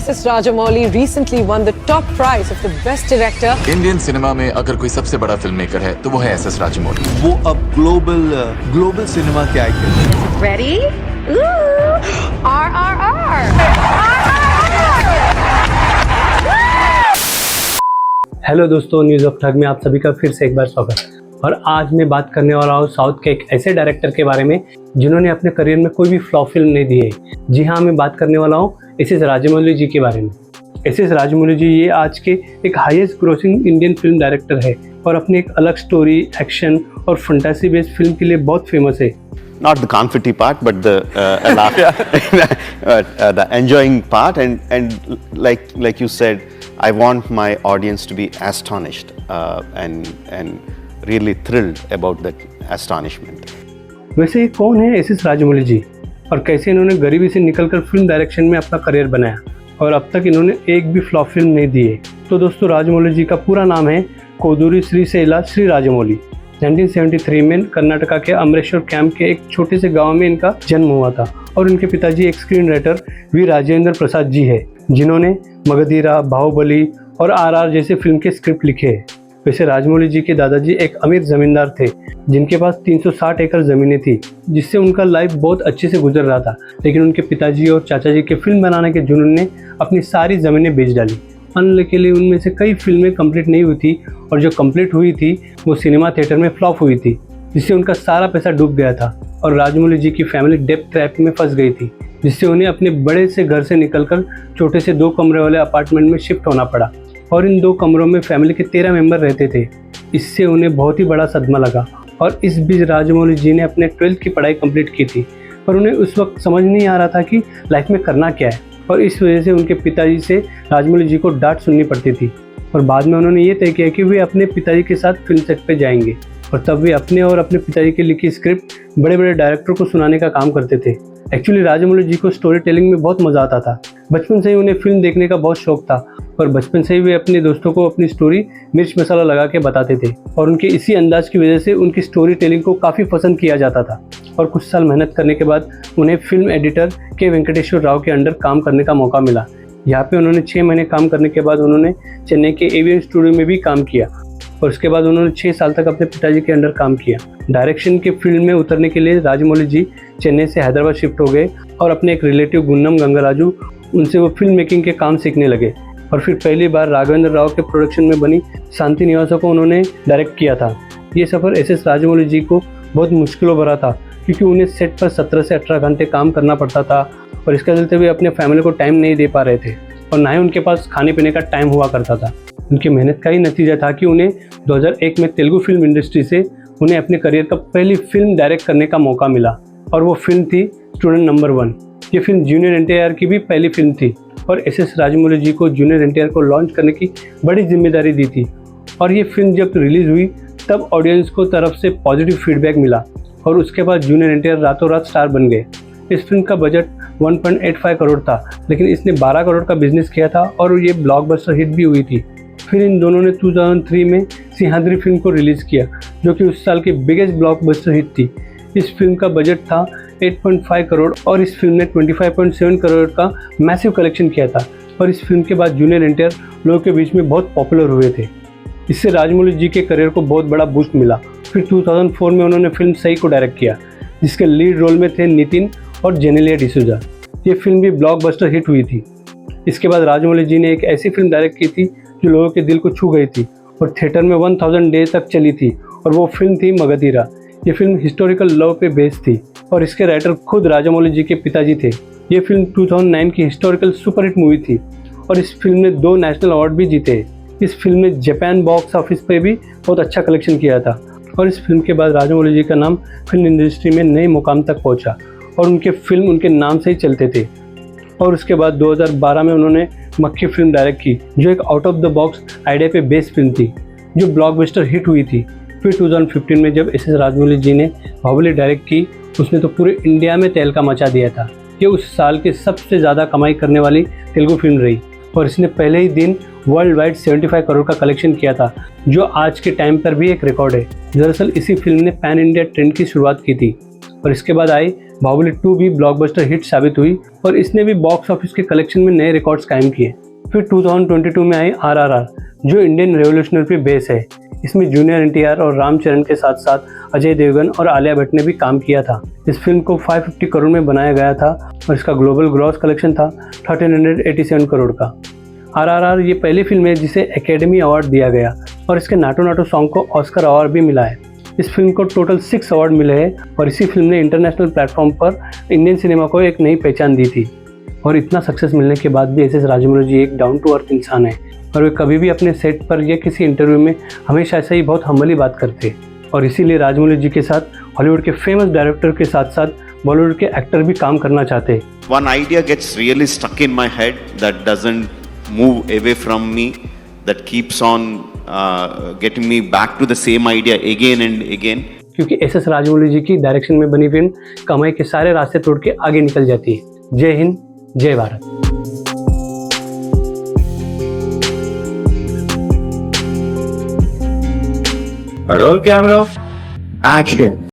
S.S. Rajamouli recently won the top prize of the Best Director. Indian cinema में अगर कोई सबसे बड़ा फिल्म मेकर है तो वो है एस.एस. राजमौली। वो अब ग्लोबल सिनेमा के icon. Ready? Ooh! RRR! Hello दोस्तों, न्यूज़ ऑफ ठग में आप सभी का फिर से एक बार स्वागत। और आज मैं बात करने वाला हूँ साउथ के एक ऐसे डायरेक्टर के बारे में जिन्होंने अपने करियर में कोई भी फ्लॉप फिल्म नहीं दी है। जी हाँ, मैं बात करने वाला हूँ एस.एस. राजमौली जी के बारे में। एस.एस. राजमौली जी ये आज के एक highest grossing Indian film director है और अपने एक अलग स्टोरी, एक्शन और फंटासी बेस्ड फिल्म के लिए बहुत फेमस है। Not the confetti part, but the the enjoying part, and like you said, I want my audience to be astonished and really thrilled about that astonishment. वैसे कौन है SS. Rajamouli जी और कैसे इन्होंने गरीबी से निकलकर फिल्म डायरेक्शन में अपना करियर बनाया और अब तक इन्होंने एक भी फ्लॉप फिल्म नहीं दी है। तो दोस्तों, राजमौली जी का पूरा नाम है कोदूरी श्रीशैला श्री राजमौली। 1973 में कर्नाटका के अमरेश्वर कैंप के एक छोटे से गांव में इनका जन्म हुआ था और उनके पिताजी एक screen writer we Rajendra Prasad ji है जिन्होंने मगधीरा, बाहुबली और RR जैसे फिल्म के स्क्रिप्ट लिखे हैं। वैसे राजमौली जी के दादाजी एक अमीर जमींदार थे जिनके पास 360 एकड़ ज़मीनें थी, जिससे उनका लाइफ बहुत अच्छे से गुजर रहा था। लेकिन उनके पिताजी और चाचा जी के फिल्म बनाने के जुनून ने अपनी सारी ज़मीनें बेच डाली। अनलकीली उनमें से कई फिल्में कंप्लीट नहीं हुई थी और जो कंप्लीट हुई थी वो सिनेमा थिएटर में फ्लॉप हुई थी, जिससे उनका सारा पैसा डूब गया था और राजमौली जी की फैमिली डेब्ट ट्रैप में फंस गई थी, जिससे उन्हें अपने बड़े से घर से निकलकर छोटे से 2 कमरे वाले अपार्टमेंट में शिफ्ट होना पड़ा और इन 2 कमरों में फैमिली के 13 मेंबर रहते थे। इससे उन्हें बहुत ही बड़ा सदमा लगा और इस बीच राजमौली जी ने अपने 12th की पढ़ाई कंप्लीट की थी, पर उन्हें उस वक्त समझ नहीं आ रहा था कि लाइफ में करना क्या है और इस वजह से उनके पिताजी से राजमौली जी को डांट सुननी पड़ती थी। और बाद में उन्होंने ये तय किया कि वे अपने पिताजी के साथ फिल्म सेट पे जाएंगे और तब वे अपने और अपने पिताजी की लिखी स्क्रिप्ट बड़े बड़े डायरेक्टर को सुनाने का काम करते थे। एक्चुअली राजमौली जी को स्टोरी टेलिंग में बहुत मज़ा आता था। बचपन से ही उन्हें फिल्म देखने का बहुत शौक था और बचपन से ही वे अपने दोस्तों को अपनी स्टोरी मिर्च मसाला लगा के बताते थे और उनके इसी अंदाज की वजह से उनकी स्टोरी टेलिंग को काफ़ी पसंद किया जाता था। और कुछ साल मेहनत करने के बाद उन्हें फिल्म एडिटर के वेंकटेश्वर राव के अंडर काम करने का मौका मिला। यहाँ पे उन्होंने 6 महीने काम करने के बाद उन्होंने चेन्नई के एवीएन स्टूडियो में भी काम किया और उसके बाद उन्होंने 6 साल तक अपने पिताजी के अंडर काम किया। डायरेक्शन के फील्ड में उतरने के लिए राजमौली जी चेन्नई से हैदराबाद शिफ्ट हो गए और अपने एक रिलेटिव गुन्नम गंगराजू उनसे वो फिल्म मेकिंग के काम सीखने लगे और फिर पहली बार राघवेंद्र राव के प्रोडक्शन में बनी शांति निवासों को उन्होंने डायरेक्ट किया था। ये सफ़र एस.एस. राजमौली जी को बहुत मुश्किलों भरा था क्योंकि उन्हें सेट पर 17 से 18 घंटे काम करना पड़ता था और इसके चलते वे अपने फैमिली को टाइम नहीं दे पा रहे थे और ना ही उनके पास खाने पीने का टाइम हुआ करता था। उनकी मेहनत का ही नतीजा था कि उन्हें 2001 में तेलुगु फिल्म इंडस्ट्री से उन्हें अपने करियर का पहली फिल्म डायरेक्ट करने का मौका मिला और वो फिल्म थी स्टूडेंट नंबर 1। ये फिल्म जूनियर NTR की भी पहली फिल्म थी और एस.एस. राजमौली जी को जूनियर NTR को लॉन्च करने की बड़ी जिम्मेदारी दी थी। और ये फिल्म जब रिलीज़ हुई तब ऑडियंस को तरफ से पॉजिटिव फीडबैक मिला और उसके बाद जूनियर NTR रातों रात स्टार बन गए। इस फिल्म का बजट 1.85 करोड़ था, लेकिन इसने 12 करोड़ का बिजनेस किया था और ये ब्लॉकबस्टर हिट भी हुई थी। फिर इन दोनों ने 2003 में सिंहाद्री फिल्म को रिलीज़ किया जो कि उस साल की बिगेस्ट ब्लॉकबस्टर हिट थी। इस फिल्म का बजट था 8.5 करोड़ और इस फिल्म ने 25.7 करोड़ का मैसिव कलेक्शन किया था और इस फिल्म के बाद जूनियर NTR लोगों के बीच में बहुत पॉपुलर हुए थे। इससे राजमौली जी के करियर को बहुत बड़ा बूस्ट मिला। फिर 2004 में उन्होंने फिल्म सही को डायरेक्ट किया जिसके लीड रोल में थे नितिन और जेनेलिया डिसूजा। ये फिल्म भी ब्लॉकबस्टर हिट हुई थी। इसके बाद राजमौली जी ने एक ऐसी फिल्म डायरेक्ट की थी जो लोगों के दिल को छू गई थी और थिएटर में 1000 डेज तक चली थी और वो फिल्म थी मगधीरा। ये फिल्म हिस्टोरिकल लव पे बेस्ड थी और इसके राइटर खुद राजमौली जी के पिताजी थे। ये फिल्म 2009 की हिस्टोरिकल सुपरहिट मूवी थी और इस फिल्म ने 2 नेशनल अवार्ड भी जीते। इस फिल्म ने जापान बॉक्स ऑफिस पे भी बहुत अच्छा कलेक्शन किया था और इस फिल्म के बाद राजमौली जी का नाम फिल्म इंडस्ट्री में नए मुकाम तक पहुंचा और उनके फिल्म उनके नाम से ही चलते थे। और उसके बाद 2012 में उन्होंने मक्खी फिल्म डायरेक्ट की जो एक out of the box idea पे बेस्ड फिल्म थी जो ब्लॉकबस्टर हिट हुई थी। फिर 2015 में जब एस.एस. राजमौली जी ने बाहुबली डायरेक्ट की उसने तो पूरे इंडिया में तहलका मचा दिया था। ये उस साल की सबसे ज़्यादा कमाई करने वाली तेलुगु फिल्म रही और इसने पहले ही दिन वर्ल्ड वाइड 75 करोड़ का कलेक्शन किया था जो आज के टाइम पर भी एक रिकॉर्ड है। दरअसल इसी फिल्म ने पैन इंडिया ट्रेंड की शुरुआत की थी और इसके बाद आई बाहुबली 2 भी ब्लॉकबस्टर हिट साबित हुई और इसने भी बॉक्स ऑफिस के कलेक्शन में नए रिकॉर्ड्स कायम किए। फिर 2022 में आई RRR, जो इंडियन रेवोल्यूशनरी पे बेस है। इसमें जूनियर NTR और रामचरण के साथ साथ अजय देवगन और आलिया भट्ट ने भी काम किया था। इस फिल्म को 550 करोड़ में बनाया गया था और इसका ग्लोबल ग्रॉस कलेक्शन था 1387 करोड़ का। RRR ये पहली फिल्म है जिसे एकेडमी अवार्ड दिया गया और इसके नाटो नाटो सॉन्ग को ऑस्कर अवार्ड भी मिला है। इस फिल्म को टोटल 6 अवार्ड मिले हैं और इसी फिल्म ने इंटरनेशनल प्लेटफॉर्म पर इंडियन सिनेमा को एक नई पहचान दी थी। और इतना सक्सेस मिलने के बाद भी SS राजमौली जी एक डाउन टू अर्थ इंसान है और वे कभी भी अपने सेट पर या किसी इंटरव्यू में हमेशा ऐसा ही बहुत हम्बली बात करते और इसीलिए राजमौली जी के साथ हॉलीवुड के फेमस डायरेक्टर के साथ साथ बॉलीवुड के एक्टर भी काम करना चाहते। One idea gets really stuck in my head that doesn't move away from me, that keeps on getting me back to the same idea again and again. क्योंकि SS राजमौली जी की डायरेक्शन में बनी फिल्म कमाई के सारे रास्ते तोड़ के आगे निकल जाती है। जय हिंद, जय भारत। Roll camera, action.